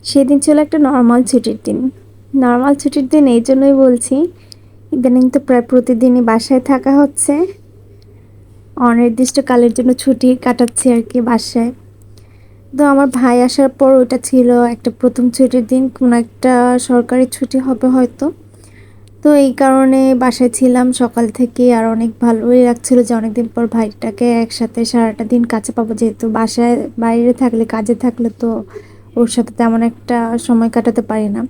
সেদিন ছিল একটা নর্মাল ছুটির দিন। নর্মাল ছুটির দিন এই জন্যই বলছি, ইদানিং তো প্রায় প্রতিদিনই বাসায় থাকা হচ্ছে। অনির্দিষ্টকালের জন্য ছুটি কাটাচ্ছি আর কি বাসায়। তো আমার ভাই আসার পর ওটা ছিল একটা প্রথম ছুটির দিন, কোনো একটা সরকারি ছুটি হবে হয়তো। তো এই কারণে বাসায় ছিলাম সকাল থেকে, আর অনেক ভালোই লাগছিল যে অনেকদিন পর ভাইটাকে একসাথে সারাটা দিন কাছে পাবো, যেহেতু বাসায় বাইরে থাকলে, কাজে থাকলে তো ওর সাথে তেমন একটা সময় কাটাতে পারি না।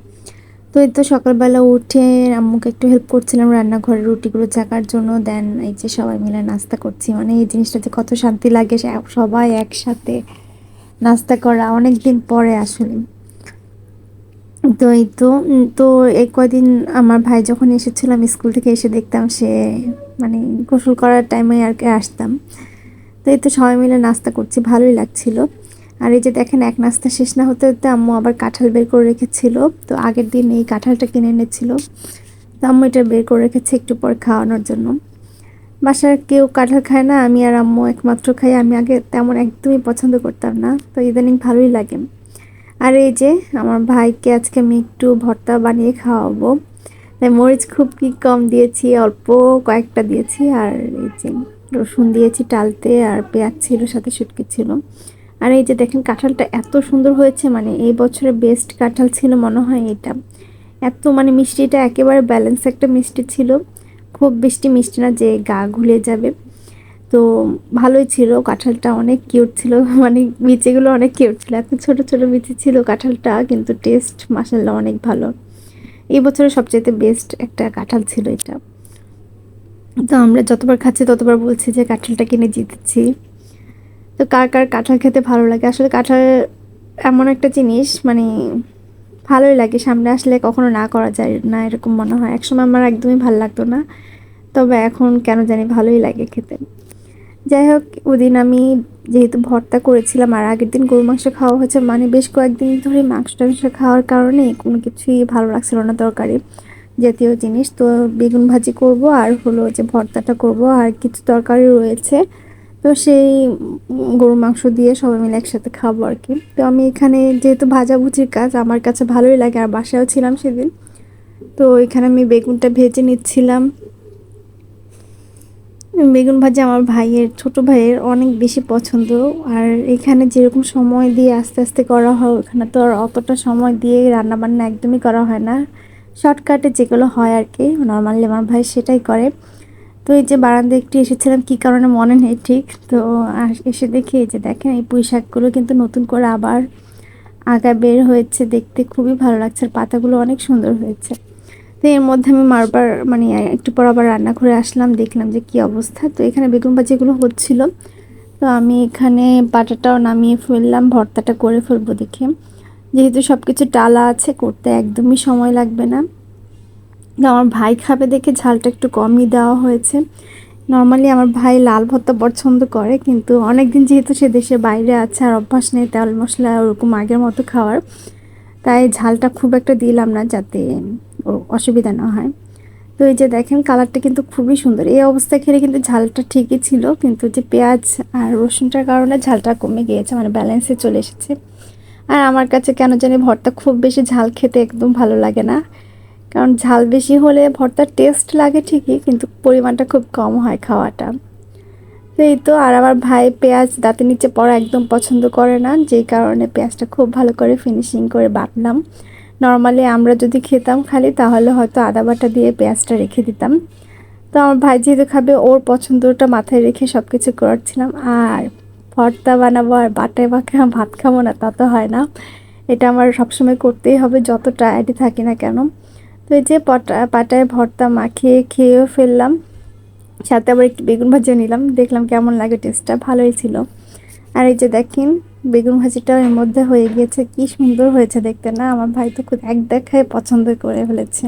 তো এই তো সকালবেলা উঠে আম্মুকে একটু হেল্প করছিলাম রান্নাঘরে রুটিগুলো চাকার জন্য। দেন এই যে সবাই মিলে নাস্তা করছি, মানে এই জিনিসটাতে কত শান্তি লাগে, সবাই একসাথে নাস্তা করা অনেক দিন পরে আসলে। তো এই তো তো এই কয়দিন আমার ভাই যখন এসেছিলাম স্কুল থেকে, এসে দেখতাম সে মানে গোসল করার টাইমে আর কি আসতাম। তো এই তো সবাই মিলে নাস্তা করছি, ভালোই লাগছিল। আর এই যে দেখেন, এক নাস্তা শেষ না হতে হতে আম্মু আবার কাঁঠাল বের করে রেখেছিল। তো আগের দিন এই কাঁঠালটা কিনে এনেছিল, তো আম্মু এটা বের করে রেখেছে একটু পর খাওয়ানোর জন্য। বাসার কেউ কাঁঠাল খায় না, আমি আর আম্মু একমাত্র খাই। আমি আগে তেমন একদমই পছন্দ করতাম না, তো ইদানিং ভালোই লাগে। আর এই যে আমার ভাইকে আজকে আমি একটু ভর্তা বানিয়ে খাওয়াবো, তাই মরিচ খুব কি কম দিয়েছি, অল্প কয়েকটা দিয়েছি। আর এই যে রসুন দিয়েছি টালতে, আর পেঁয়াজ ছিল, সাথে শুটকি ছিল। আর এই যে দেখেন কাঁঠালটা এত সুন্দর হয়েছে, মানে এই বছরের বেস্ট কাঁঠাল ছিল মনে হয় এটা। এত মানে মিষ্টিটা একেবারে ব্যালেন্স একটা মিষ্টি ছিল, খুব বেশি মিষ্টি না যে গা ঘুলে যাবে। তো ভালোই ছিল কাঁঠালটা, অনেক কিউট ছিল মানে বিচিগুলো অনেক কিউট ছিল, এত ছোট ছোট বিচি ছিল কাঁঠালটা, কিন্তু টেস্ট মাশাআল্লাহ অনেক ভালো। এই বছরের সবচেয়ে বেস্ট একটা কাঁঠাল ছিল এটা। তো আমরা যতবার খাচ্ছি ততবার বলছি যে কাঁঠালটা কিনে জিতেছি। তো কার কার কাঁঠাল খেতে ভালো লাগে, আসলে কাঁঠাল এমন একটা জিনিস, মানে ভালোই লাগে, সামনে আসলে কখনো না করা যায় না এরকম মনে হয়। একসময় আমার একদমই ভালো লাগতো না, তবে এখন কেন জানি ভালোই লাগে খেতে। যাই হোক, ওদিন আমি যেহেতু ভর্তা করেছিলাম আর আগের দিন গরু মাংস খাওয়া হয়েছে, মানে বেশ কয়েকদিন ধরে মাংস টাংস খাওয়ার কারণে কোনো কিছুই ভালো লাগছিল না, তরকারি জাতীয় জিনিস। তো বেগুন ভাজি করব, আর হলো যে ভর্তাটা করব, আর কিছু তরকারি রয়েছে। তো সেই গরুর মাংস দিয়ে সবাই মিলে একসাথে খাবো আর কি। তো আমি এখানে যেহেতু ভাজাভুজির কাজ আমার কাছে ভালোই লাগে, আর বাসায়ও ছিলাম সেদিন, তো এখানে আমি বেগুনটা ভেজে নিচ্ছিলাম। বেগুন ভাজা আমার ভাইয়ের, ছোট ভাইয়ের অনেক বেশি পছন্দ। আর এখানে যেরকম সময় দিয়ে আস্তে আস্তে করা হয়, ওখানে তো আর অতটা সময় দিয়ে রান্না বান্না একদমই করা হয় না, শর্টকাটে যেগুলো হয় আর কি নর্মালি আমার ভাই সেটাই করে। তো এই যে বারান্দায় একটু এসেছিলাম, কী কারণে মনে নেই ঠিক, তো এসে দেখি এই যে দেখেন এই পুঁই শাকগুলো কিন্তু নতুন করে আবার আগা বের হয়েছে, দেখতে খুবই ভালো লাগছে, আর পাতাগুলো অনেক সুন্দর হয়েছে। তো এর মধ্যে আমি বারবার মানে একটু পর আবার রান্নাঘরে আসলাম, দেখলাম যে কী অবস্থা। তো এখানে বেগুন ভাজিগুলো হচ্ছিল, তো আমি এখানে বাটাটাও নামিয়ে ফেললাম, ভর্তাটা করে ফেলবো দেখে, যেহেতু সব কিছু ডালা আছে, করতে একদমই সময় লাগবে না। তো আমার ভাই খাবে দেখে ঝালটা একটু কমই দেওয়া হয়েছে। নর্মালি আমার ভাই লাল ভর্তা পছন্দ করে, কিন্তু অনেক দিন যেহেতু সে দেশের বাইরে আছে আর অভ্যাস নেই তেল মশলা ওরকম আগের মতো খাওয়ার, তাই ঝালটা খুব একটা দিলাম না, যাতে ওর অসুবিধা না হয়। তো এই যে দেখেন কালারটা কিন্তু খুবই সুন্দর, এই অবস্থায় খেলে কিন্তু ঝালটা ঠিকই ছিল, কিন্তু যে পেঁয়াজ আর রসুনটার কারণে ঝালটা কমে গিয়েছে, মানে ব্যালেন্সে চলে এসেছে। আর আমার কাছে কেন জানি ভর্তা খুব বেশি ঝাল খেতে একদম ভালো লাগে না, কারণ ঝাল বেশি হলে ভর্তার টেস্ট লাগে ঠিকই, কিন্তু পরিমাণটা খুব কম হয় খাওয়াটা। তো এই তো, আর আমার ভাই পেঁয়াজ দাঁতের নিচে পড়া একদম পছন্দ করে না, যেই কারণে পেঁয়াজটা খুব ভালো করে ফিনিশিং করে বাটলাম। নর্মালি আমরা যদি খেতাম খালি, তাহলে হয়তো আদা বাটা দিয়ে পেঁয়াজটা রেখে দিতাম। তো আমার ভাই যেহেতু খাবে, ওর পছন্দটা মাথায় রেখে সব কিছু করছিলাম। আর ভর্তা বানাবো আর বাটায় মাখা ভাত খাবো না তা তো হয় না, এটা আমার সবসময় করতেই হবে যত টায়ার্ডই থাকি না কেন। তো এই যে পাটায় ভর্তা মাখিয়ে খেয়েও ফেললাম, সাথে আবার একটু বেগুন ভাজিও নিলাম, দেখলাম কেমন লাগে, টেস্টটা ভালোই ছিল। আর এই যে দেখেন বেগুন ভাজিটাও এর মধ্যে হয়ে গিয়েছে, কি সুন্দর হয়েছে দেখতে না, আমার ভাই তো খুব এক দেখায় পছন্দ করে ফেলেছে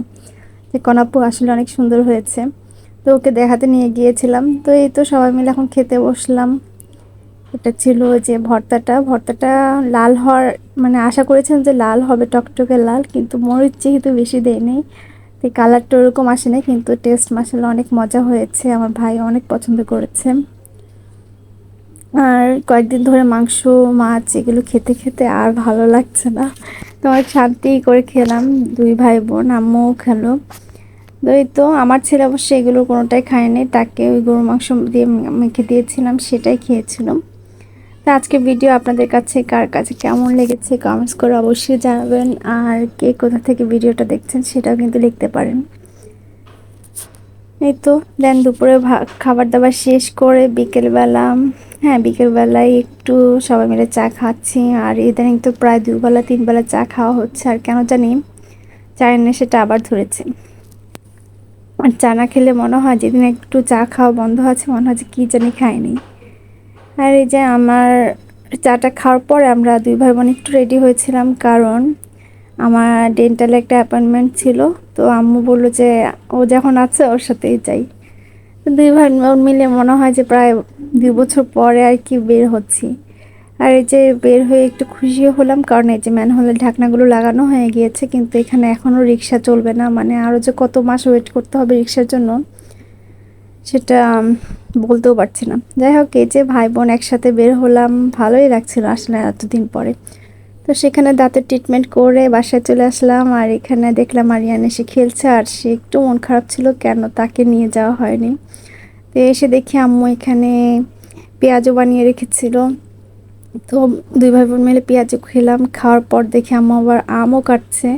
যে কনাপু আসলে অনেক সুন্দর হয়েছে। তো ওকে দেখাতে নিয়ে গিয়েছিলাম। তো এই তো সবাই মিলে এখন খেতে বসলাম। এটা ছিল যে ভর্তাটা লাল হওয়ার, মানে আশা করেছেন যে লাল হবে, টকটকে লাল, কিন্তু মরিচ যেহেতু বেশি দেয়নি, তো কালারটা ওরকম আসে না, কিন্তু টেস্ট মাসাল্লাহ অনেক মজা হয়েছে, আমার ভাই অনেক পছন্দ করেছে। আর কয়েকদিন ধরে মাংস মাছ এগুলো খেতে খেতে আর ভালো লাগছে না, তো অনেক শান্তি করে খেলাম, দুই ভাই বোন, আম্মুও খেলো। তো এই তো আমার ছেলে অবশ্য এগুলো কোনোটাই খায়নি, তাকে ওই গরুর মাংস দিয়ে মেখে দিয়েছিলাম, সেটাই খেয়েছিল। তো আজকের ভিডিও আপনাদের কাছে কার কাছে কেমন লেগেছে কমেন্টস করে অবশ্যই জানাবেন, আর কে কোথা থেকে ভিডিওটা দেখছেন সেটাও কিন্তু লিখতে পারেন। এই তো দেন দুপুরে খাবার দাবার শেষ করে বিকেলবেলা, হ্যাঁ বিকেলবেলায় একটু সবাই মিলে চা খাচ্ছি। আর ইদানিং তো প্রায় 2 বেলা 3 বেলা চা খাওয়া হচ্ছে, আর কেন জানি চায়ের নেশাটা আবার ধরেছে। আর চা না খেলে মনে হয় যেদিন একটু চা খাওয়া বন্ধ আছে মনে হয় যে কী জানি খাইনি। আর এই যে আমার চাটা খাওয়ার পরে আমরা দুই ভাই বোন একটু রেডি হয়েছিলাম, কারণ আমার ডেন্টালে একটা অ্যাপয়েন্টমেন্ট ছিল। তো আম্মু বললো যে ও যখন আছে ওর সাথেই যাই। তো দুই ভাই বোন মিলে মনে হয় যে প্রায় 2 বছর পরে আর কি বের হচ্ছি। আর এই যে বের হয়ে একটু খুশিও হলাম, কারণ এই যে ম্যানহোলের ঢাকনাগুলো লাগানো হয়ে গিয়েছে, কিন্তু এখানে এখনও রিক্সা চলবে না, মানে আরও যে কত মাস ওয়েট করতে হবে রিক্সার জন্য সেটা বলতেও পারছি না। যাই হোক, এই যে ভাই বোন একসাথে বের হলাম, ভালোই লাগছিল আসলে এতদিন পরে। তো সেখানে দাঁতের ট্রিটমেন্ট করে বাসায় চলে আসলাম, আর এখানে দেখলাম আরিয়ান এসে খেলছে, আর সে একটু মন খারাপ ছিল কেন তাকে নিয়ে যাওয়া হয়নি। তো এসে দেখি আম্মু এখানে পেঁয়াজও বানিয়ে রেখেছিল। তো দুই ভাই বোন মিলে পেঁয়াজও খেলাম, খাওয়ার পর দেখি আম্মু আবার আমও কাটছে।